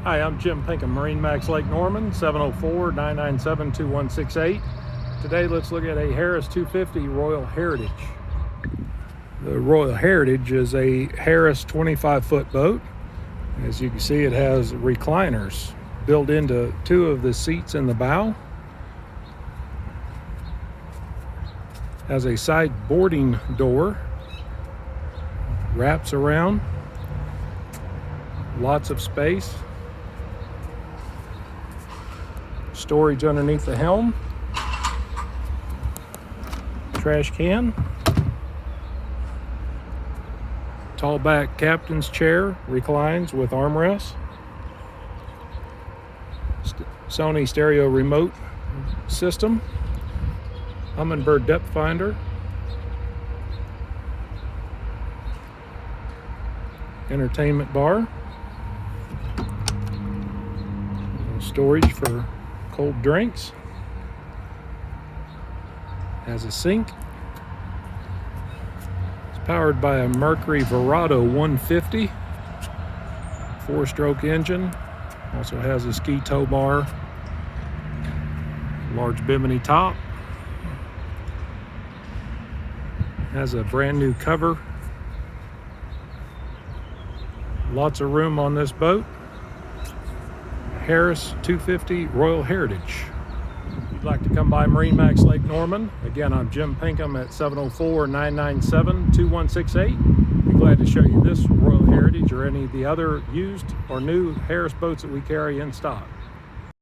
Hi, I'm Jim Pinkham, MarineMax Lake Norman, 704-997-2168. Today, let's look at a Harris 250 Royal Heritage. The Royal Heritage is a Harris 25-foot boat. As you can see, it has recliners built into two of the seats in the bow. Has a side boarding door, wraps around, lots of space. Storage underneath the helm, trash can, tall back captain's chair, reclines with armrests, Sony stereo remote system, Humminbird depth finder, entertainment bar, storage for cold drinks, has a sink. It's powered by a Mercury Verado 150, 4-stroke engine. Also has a ski tow bar, large bimini top. Has a brand new cover. Lots of room on this boat. Harris 250 Royal Heritage. If you'd like to come by MarineMax Lake Norman, again, I'm Jim Pinkham at 704-997-2168. Be glad to show you this Royal Heritage or any of the other used or new Harris boats that we carry in stock.